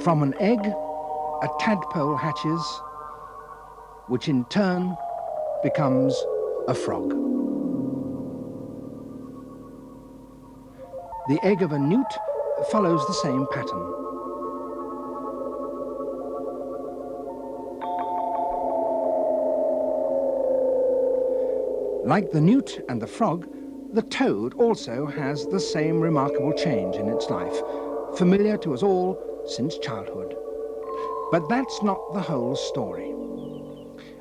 From an egg, a tadpole hatches, which in turn becomes a frog. The egg of a newt follows the same pattern. Like the newt and the frog, the toad also has the same remarkable change in its life, familiar to us all since childhood. But that's not the whole story.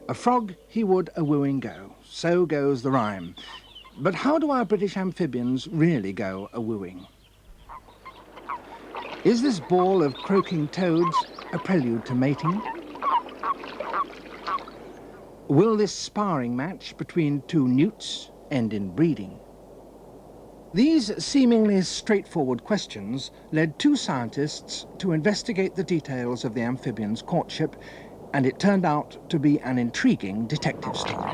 A frog he would a-wooing go, so goes the rhyme. But how do our British amphibians really go a-wooing? Is this ball of croaking toads a prelude to mating? Will this sparring match between two newts end in breeding? These seemingly straightforward questions led two scientists to investigate the details of the amphibians' courtship, and it turned out to be an intriguing detective story.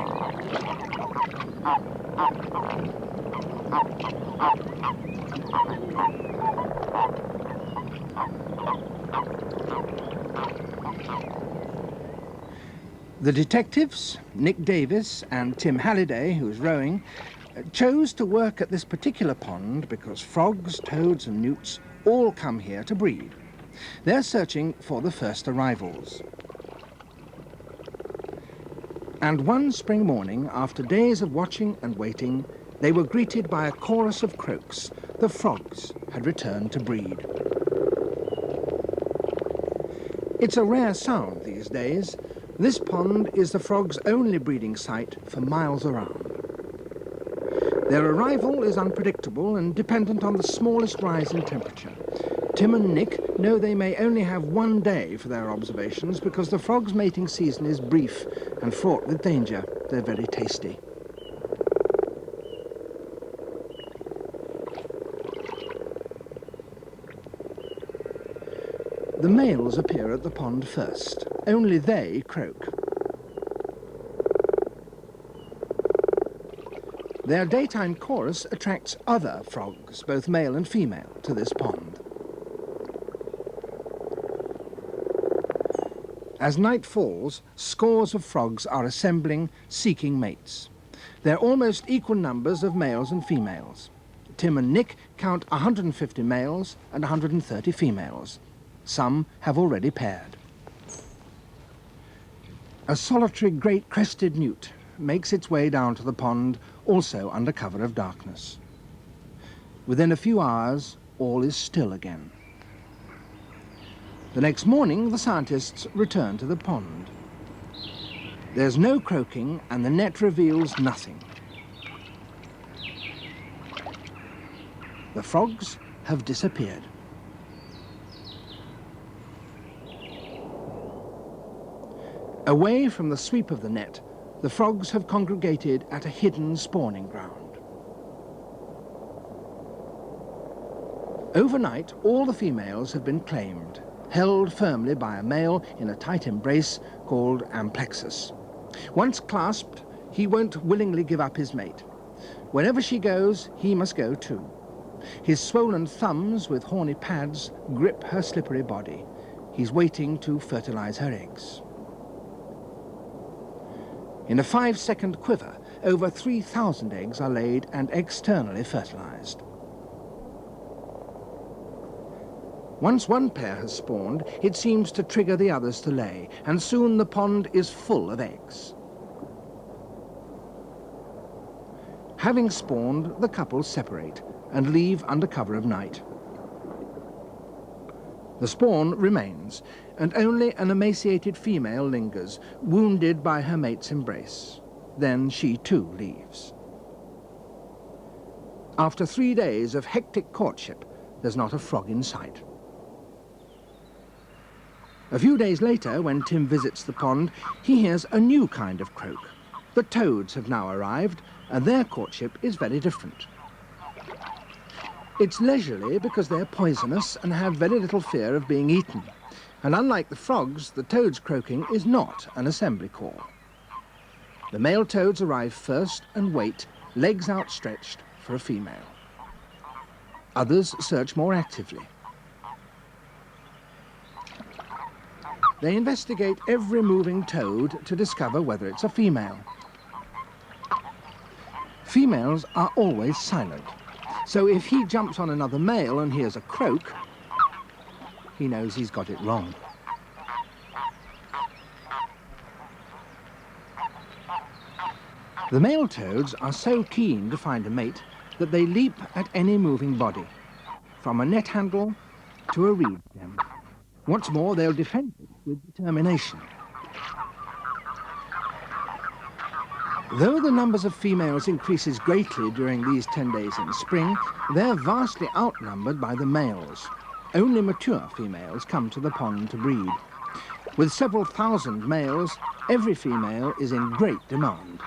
The detectives, Nick Davis and Tim Halliday, who's rowing, chose to work at this particular pond because frogs, toads and newts all come here to breed. They're searching for the first arrivals. And one spring morning, after days of watching and waiting, they were greeted by a chorus of croaks. The frogs had returned to breed. It's a rare sound these days. This pond is the frogs' only breeding site for miles around. Their arrival is unpredictable and dependent on the smallest rise in temperature. Tim and Nick know they may only have one day for their observations because the frogs' mating season is brief and fraught with danger. They're very tasty. The males appear at the pond first. Only they croak. Their daytime chorus attracts other frogs, both male and female, to this pond. As night falls, scores of frogs are assembling, seeking mates. There are almost equal numbers of males and females. Tim and Nick count 150 males and 130 females. Some have already paired. A solitary great crested newt makes its way down to the pond, also under cover of darkness. Within a few hours, all is still again. The next morning, the scientists return to the pond. There's no croaking, and the net reveals nothing. The frogs have disappeared. Away from the sweep of the net, the frogs have congregated at a hidden spawning ground. Overnight, all the females have been claimed, held firmly by a male in a tight embrace called amplexus. Once clasped, he won't willingly give up his mate. Wherever she goes, he must go too. His swollen thumbs with horny pads grip her slippery body. He's waiting to fertilize her eggs. In a 5-second quiver, over 3,000 eggs are laid and externally fertilized. Once one pair has spawned, it seems to trigger the others to lay, and soon the pond is full of eggs. Having spawned, the couples separate and leave under cover of night. The spawn remains, and only an emaciated female lingers, wounded by her mate's embrace. Then she too leaves. After 3 days of hectic courtship, there's not a frog in sight. A few days later, when Tim visits the pond, he hears a new kind of croak. The toads have now arrived, and their courtship is very different. It's leisurely because they're poisonous and have very little fear of being eaten. And unlike the frogs, the toads' croaking is not an assembly call. The male toads arrive first and wait, legs outstretched, for a female. Others search more actively. they investigate every moving toad to discover whether it's a female. Females are always silent, so if he jumps on another male and hears a croak, he knows he's got it wrong. The male toads are so keen to find a mate that they leap at any moving body, from a net handle to a reed stem. What's more, they'll defend it with determination. Though the numbers of females increases greatly during these 10 days in spring, they're vastly outnumbered by the males. Only mature females come to the pond to breed. With several thousand males, every female is in great demand.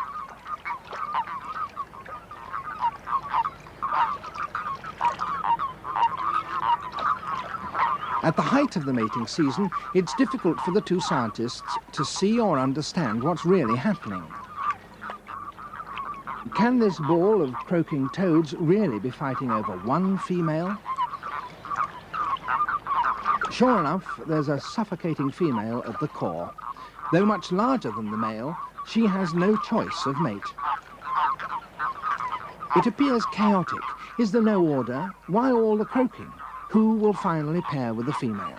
At the height of the mating season, it's difficult for the two scientists to see or understand what's really happening. Can this ball of croaking toads really be fighting over one female? Sure enough, there's a suffocating female at the core. Though much larger than the male, she has no choice of mate. It appears chaotic. Is there no order? Why all the croaking? Who will finally pair with the female?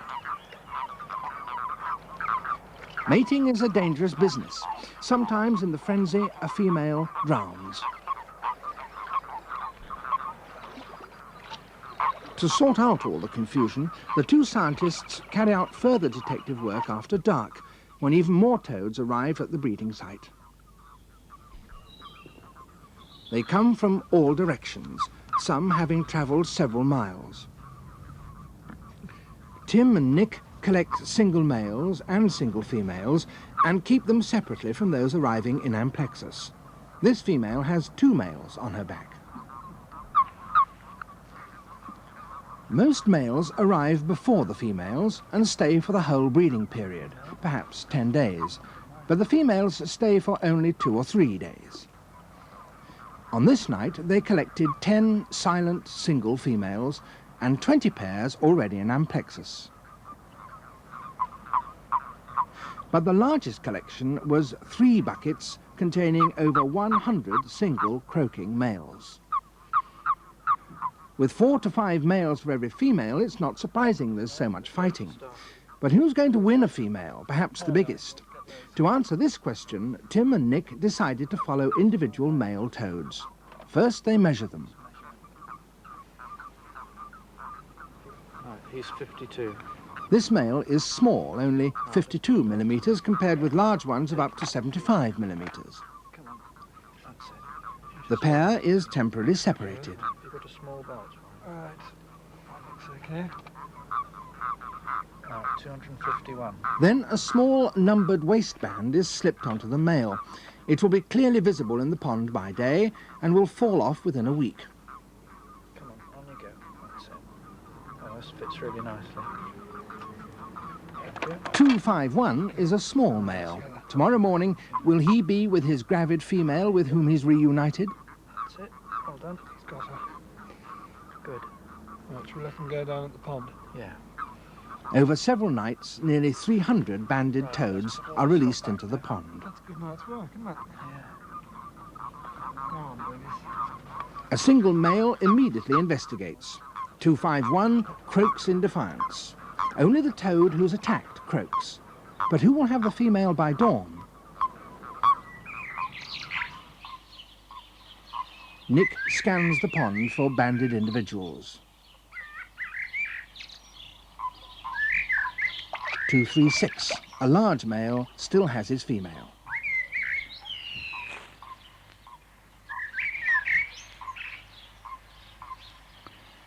Mating is a dangerous business. Sometimes in the frenzy, a female drowns. To sort out all the confusion, the two scientists carry out further detective work after dark, when even more toads arrive at the breeding site. They come from all directions, some having travelled several miles. Tim and Nick collect single males and single females and keep them separately from those arriving in Amplexus. This female has 2 males on her back. Most males arrive before the females and stay for the whole breeding period, perhaps 10 days, but the females stay for only 2 or 3 days. On this night, they collected 10 silent single females and 20 pairs already in Amplexus. But the largest collection was 3 buckets containing over 100 single croaking males. With 4 to 5 males for every female, it's not surprising there's so much fighting. But who's going to win a female, perhaps the biggest? To answer this question, Tim and Nick decided to follow individual male toads. First, they measure them. Right, he's 52. This male is small, only 52 millimetres, compared with large ones of up to 75 millimetres. Come on, that's it. The pair is temporarily separated. You've got a small bulge. Right, that looks okay. Right, 251. Then a small numbered waistband is slipped onto the male. It will be clearly visible in the pond by day and will fall off within a week. Come on you go. That's it. Oh, this fits really nicely. 251 is a small male. Tomorrow morning, will he be with his gravid female with whom he's reunited? That's it. Well done. He's got her. Good. Right, shall we let him go down at the pond? Yeah. Over several nights, nearly 300 banded toads are released into the pond. That's a good night's work, isn't it? Yeah. Go on, babies. A single male immediately investigates. 251 croaks in defiance. Only the toad who's attacked croaks. But who will have the female by dawn? Nick scans the pond for banded individuals. 236. A large male still has his female.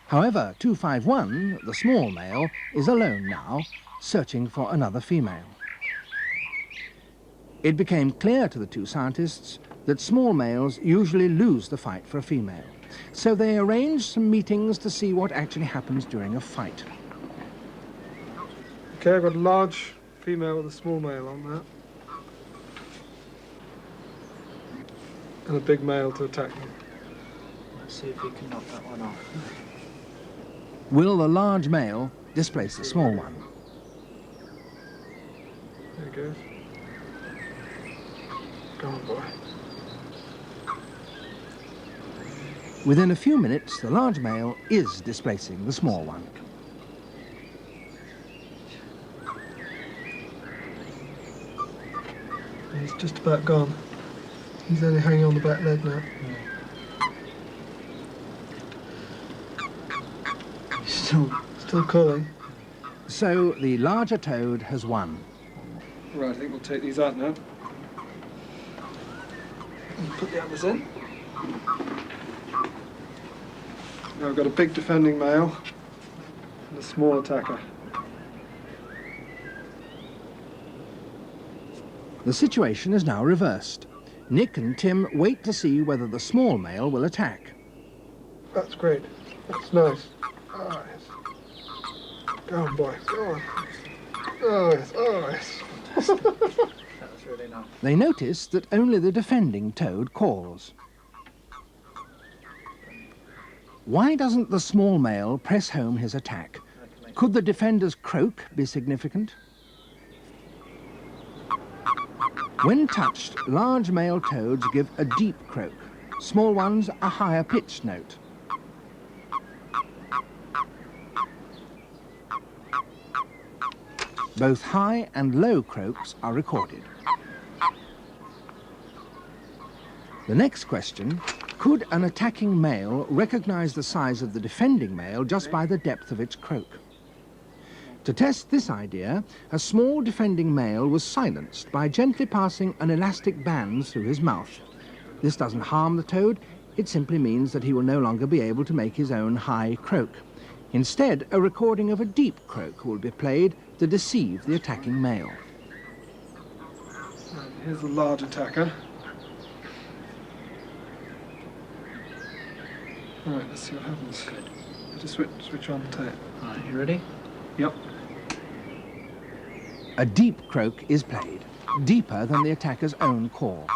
However, 251, the small male, is alone now, searching for another female. It became clear to the two scientists that small males usually lose the fight for a female, so they arranged some meetings to see what actually happens during a fight. Okay, I've got a large female with a small male on that. And a big male to attack them. Let's see if he can knock that one off. Will the large male displace the small one? goes. Go on, boy. Within a few minutes, the large male is displacing the small one. He's just about gone. He's only hanging on the back leg now. He's still calling. So the larger toad has won. Right, I think we'll take these out now. And put the others in. Now we've got a big defending male and a small attacker. The situation is now reversed. Nick and Tim wait to see whether the small male will attack. That's great. That's nice. Oh, yes. Go on, boy. Go on. Oh, yes. Oh, yes. That was really nice. They notice that only the defending toad calls. Why doesn't the small male press home his attack? Could the defender's croak be significant? When touched, large male toads give a deep croak. Small ones a higher pitched note. Both high and low croaks are recorded. The next question: could an attacking male recognize the size of the defending male just by the depth of its croak? To test this idea, a small defending male was silenced by gently passing an elastic band through his mouth. This doesn't harm the toad, it simply means that he will no longer be able to make his own high croak. Instead, a recording of a deep croak will be played to deceive the attacking male. And here's the large attacker. Right, let's see what happens. Good. Just switch on the tape. Right, you ready? Yep. A deep croak is played, deeper than the attacker's own call.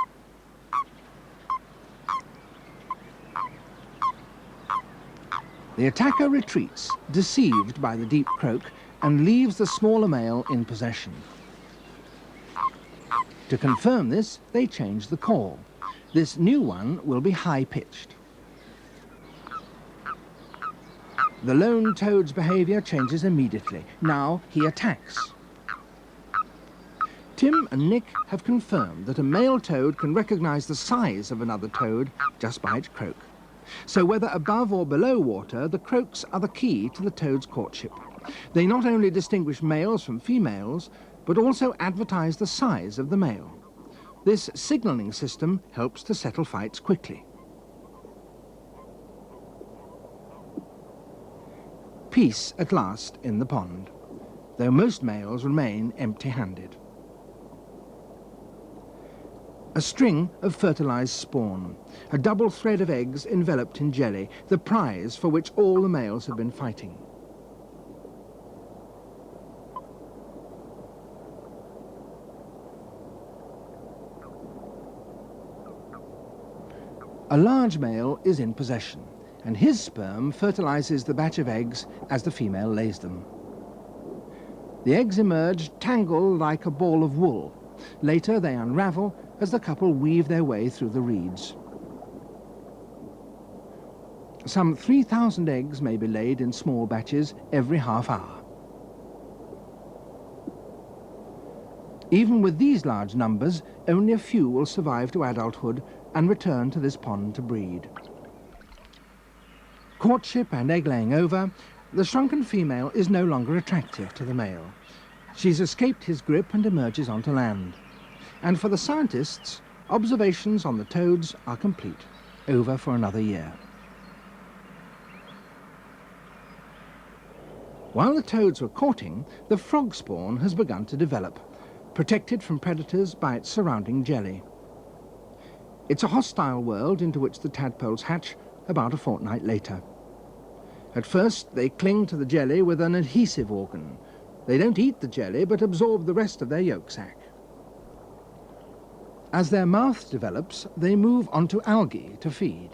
The attacker retreats, deceived by the deep croak, and leaves the smaller male in possession. To confirm this, they change the call. This new one will be high-pitched. The lone toad's behavior changes immediately. Now he attacks. Tim and Nick have confirmed that a male toad can recognize the size of another toad just by its croak. So whether above or below water, the croaks are the key to the toad's courtship. They not only distinguish males from females, but also advertise the size of the male. This signaling system helps to settle fights quickly. Peace at last in the pond, though most males remain empty-handed. A string of fertilized spawn, a double thread of eggs enveloped in jelly, the prize for which all the males have been fighting. A large male is in possession, and his sperm fertilizes the batch of eggs as the female lays them. The eggs emerge tangled like a ball of wool. Later they unravel as the couple weave their way through the reeds. Some 3,000 eggs may be laid in small batches every half hour. Even with these large numbers, only a few will survive to adulthood and return to this pond to breed. Courtship and egg-laying over, the shrunken female is no longer attractive to the male. She's escaped his grip and emerges onto land. And for the scientists, observations on the toads are complete, over for another year. While the toads were courting, the frog spawn has begun to develop, protected from predators by its surrounding jelly. It's a hostile world into which the tadpoles hatch about a fortnight later. At first, they cling to the jelly with an adhesive organ. They don't eat the jelly, but absorb the rest of their yolk sac. As their mouth develops, they move onto algae to feed.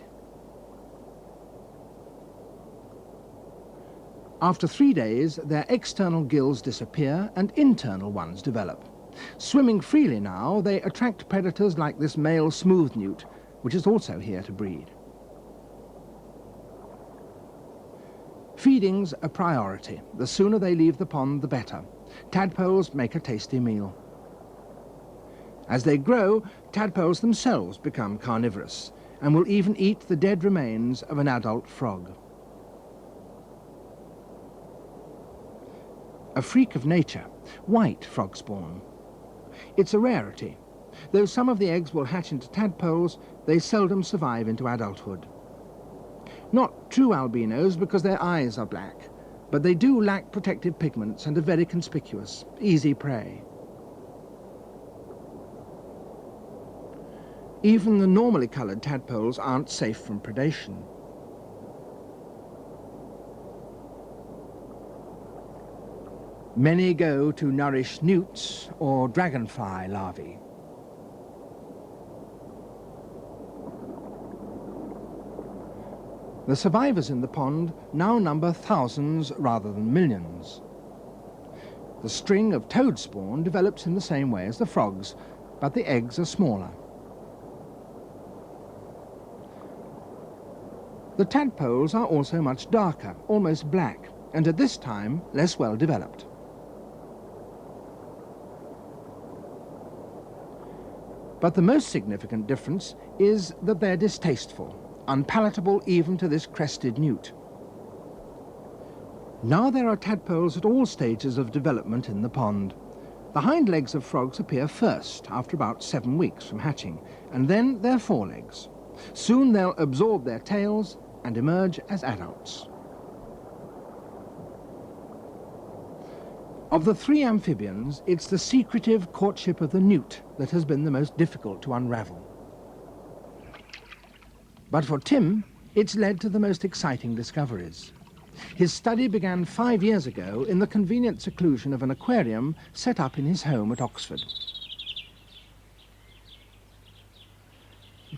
After 3 days, their external gills disappear and internal ones develop. Swimming freely now, they attract predators like this male smooth newt, which is also here to breed. Feeding's a priority. The sooner they leave the pond, the better. Tadpoles make a tasty meal. As they grow, tadpoles themselves become carnivorous and will even eat the dead remains of an adult frog. A freak of nature, white frog spawn. It's a rarity. Though some of the eggs will hatch into tadpoles, they seldom survive into adulthood. Not true albinos because their eyes are black, but they do lack protective pigments and are very conspicuous, easy prey. Even the normally coloured tadpoles aren't safe from predation. Many go to nourish newts or dragonfly larvae. The survivors in the pond now number thousands rather than millions. The string of toad spawn develops in the same way as the frogs, but the eggs are smaller. The tadpoles are also much darker, almost black, and at this time less well developed. But the most significant difference is that they're distasteful, unpalatable even to this crested newt. Now there are tadpoles at all stages of development in the pond. The hind legs of frogs appear first, after about 7 weeks from hatching, and then their forelegs. Soon they'll absorb their tails and emerge as adults. Of the 3 amphibians, it's the secretive courtship of the newt that has been the most difficult to unravel. But for Tim, it's led to the most exciting discoveries. His study began 5 years ago in the convenient seclusion of an aquarium set up in his home at Oxford.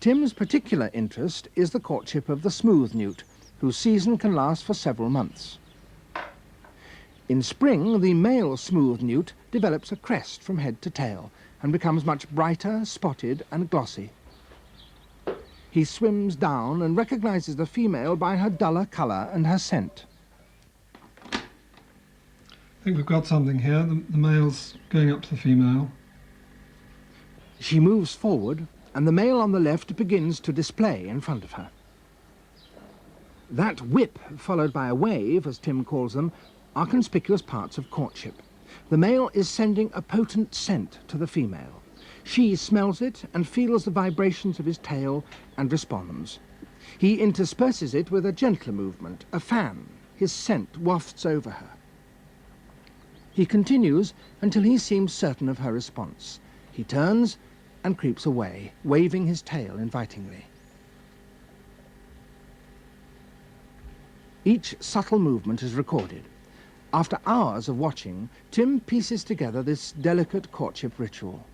Tim's particular interest is the courtship of the smooth newt, whose season can last for several months. In spring, the male smooth newt develops a crest from head to tail and becomes much brighter, spotted and glossy. He swims down and recognizes the female by her duller colour and her scent. I think we've got something here. The male's going up to the female. She moves forward, and the male on the left begins to display in front of her. That whip, followed by a wave, as Tim calls them, are conspicuous parts of courtship. The male is sending a potent scent to the female. She smells it and feels the vibrations of his tail and responds. He intersperses it with a gentler movement, a fan. His scent wafts over her. He continues until he seems certain of her response. He turns and creeps away, waving his tail invitingly. Each subtle movement is recorded. After hours of watching, Tim pieces together this delicate courtship ritual.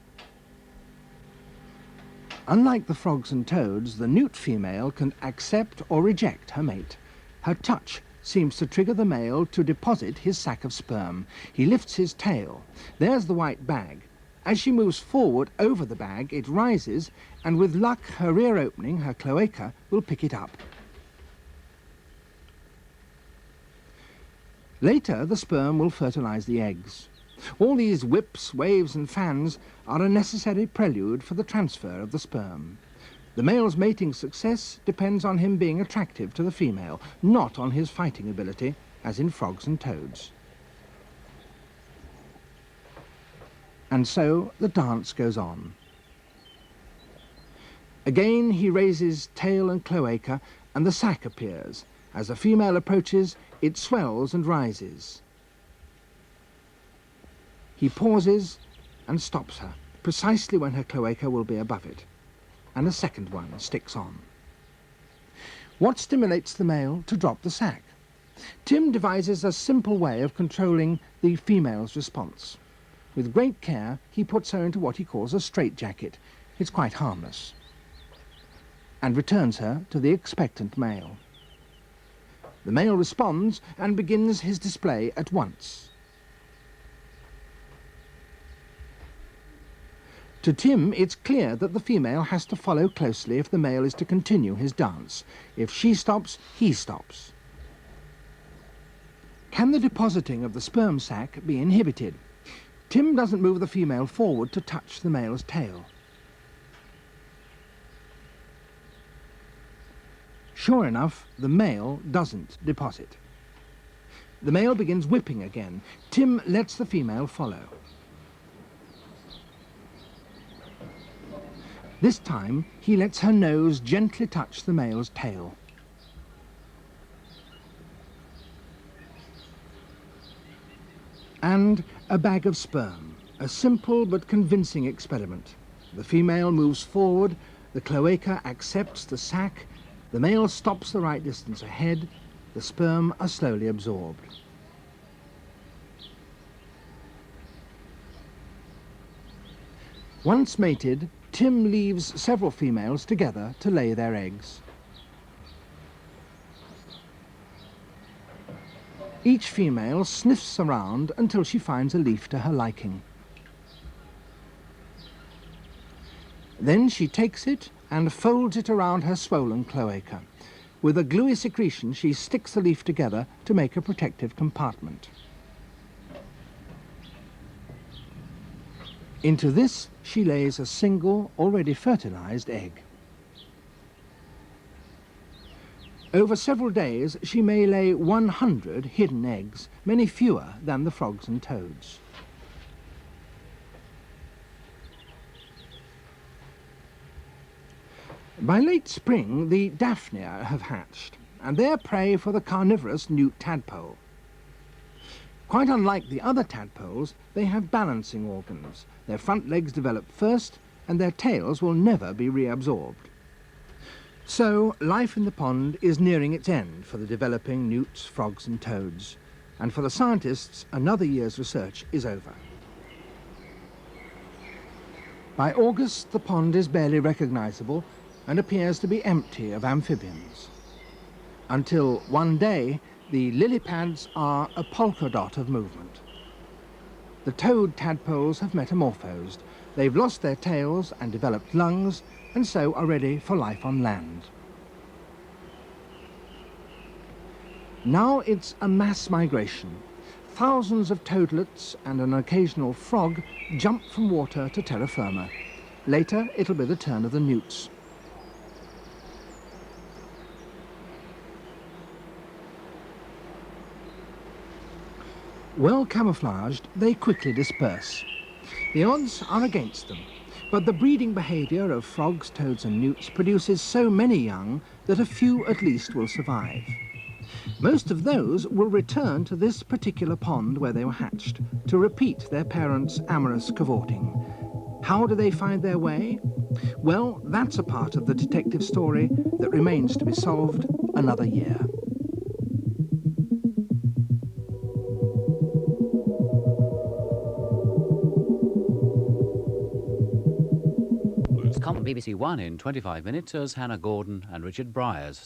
Unlike the frogs and toads, the newt female can accept or reject her mate. Her touch seems to trigger the male to deposit his sac of sperm. He lifts his tail. There's the white bag. As she moves forward over the bag, it rises, and with luck, her rear opening, her cloaca, will pick it up. Later, the sperm will fertilize the eggs. All these whips, waves and fans are a necessary prelude for the transfer of the sperm. The male's mating success depends on him being attractive to the female, not on his fighting ability, as in frogs and toads. And so the dance goes on. Again he raises tail and cloaca, and the sac appears. As the female approaches, it swells and rises. He pauses and stops her, precisely when her cloaca will be above it, and a second one sticks on. What stimulates the male to drop the sac? Tim devises a simple way of controlling the female's response. With great care, he puts her into what he calls a straitjacket. It's quite harmless. And returns her to the expectant male. The male responds and begins his display at once. To Tim, it's clear that the female has to follow closely if the male is to continue his dance. If she stops, he stops. Can the depositing of the sperm sac be inhibited? Tim doesn't move the female forward to touch the male's tail. Sure enough, the male doesn't deposit. The male begins whipping again. Tim lets the female follow. This time, he lets her nose gently touch the male's tail. And a bag of sperm, a simple but convincing experiment. The female moves forward, the cloaca accepts the sac, the male stops the right distance ahead, the sperm are slowly absorbed. Once mated, Tim leaves several females together to lay their eggs. Each female sniffs around until she finds a leaf to her liking. Then she takes it and folds it around her swollen cloaca. With a gluey secretion, she sticks the leaf together to make a protective compartment. Into this, she lays a single, already fertilized egg. Over several days, she may lay 100 hidden eggs, many fewer than the frogs and toads. By late spring, the Daphnia have hatched, and they're prey for the carnivorous newt tadpole. Quite unlike the other tadpoles, they have balancing organs. Their front legs develop first, and their tails will never be reabsorbed. So, life in the pond is nearing its end for the developing newts, frogs and toads. And for the scientists, another year's research is over. By August, the pond is barely recognizable and appears to be empty of amphibians. Until one day, the lily pads are a polka dot of movement. The toad tadpoles have metamorphosed. They've lost their tails and developed lungs, and so are ready for life on land. Now it's a mass migration. Thousands of toadlets and an occasional frog jump from water to terra firma. Later, it'll be the turn of the newts. Well camouflaged, they quickly disperse. The odds are against them, but the breeding behavior of frogs, toads and newts produces so many young that a few at least will survive. Most of those will return to this particular pond where they were hatched to repeat their parents' amorous cavorting. How do they find their way? Well, that's a part of the detective story that remains to be solved another year. Come on BBC One in 25 minutes as Hannah Gordon and Richard Bryars